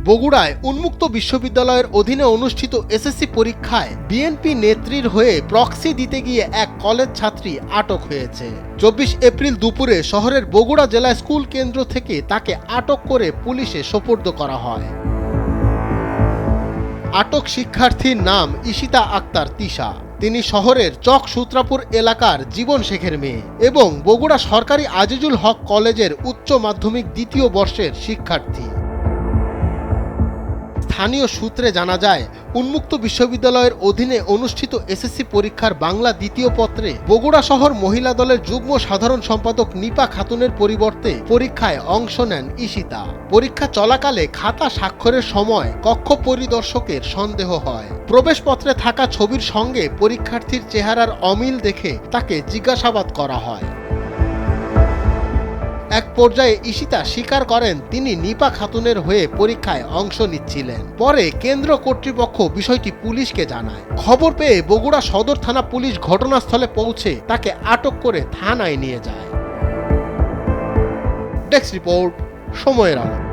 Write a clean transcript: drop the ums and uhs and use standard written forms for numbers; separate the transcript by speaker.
Speaker 1: বগুড়ায় উন্মুক্ত বিশ্ববিদ্যালয়ের অধীনে অনুষ্ঠিত এসএসসি পরীক্ষায় বিএনপি নেত্রীর হয়ে প্রক্সি দিতে গিয়ে এক কলেজ ছাত্রী আটক হয়েছে। 24 এপ্রিল দুপুরে শহরের বগুড়া জেলা স্কুল কেন্দ্র থেকে তাকে আটক করে পুলিশে সোপর্দ করা হয়। আটক শিক্ষার্থীর নাম ঈশিতা আক্তার তিশা। তিনি শহরের চক সূত্রাপুর এলাকার জীবন শেখের মেয়ে এবং বগুড়া সরকারি আজিজুল হক কলেজের উচ্চ মাধ্যমিক দ্বিতীয় বর্ষের শিক্ষার্থী। স্থানীয় সূত্রে জানা যায়, উন্মুক্ত বিশ্ববিদ্যালয়ের অধীনে অনুষ্ঠিত এসএসসি পরীক্ষার বাংলা দ্বিতীয় পত্রে বগুড়া শহর মহিলা দলের যুগ্ম সাধারণ সম্পাদক নিপা খাতুনের পরিবর্তে পরীক্ষায় অংশ নেন ঈশিতা। পরীক্ষা চলাকালে খাতা স্বাক্ষরের সময় কক্ষ পরিদর্শকের সন্দেহ হয়। প্রবেশপত্রে থাকা ছবির সঙ্গে পরীক্ষার্থীর চেহারার অমিল দেখে তাকে জিজ্ঞাসাবাদ করা হয়। এক পর্যায়ে ঈশিতা স্বীকার করেন তিনি নিপা খাতুনের হয়ে পরীক্ষায় অংশ নিচ্ছিলেন। পরে কেন্দ্র কর্তৃপক্ষ বিষয়টি পুলিশকে জানায়। খবর পেয়ে বগুড়া সদর থানা পুলিশ ঘটনাস্থলে পৌঁছে তাকে আটক করে থানায় নিয়ে যায়। ডেস্ক রিপোর্ট, সময়ের আলো।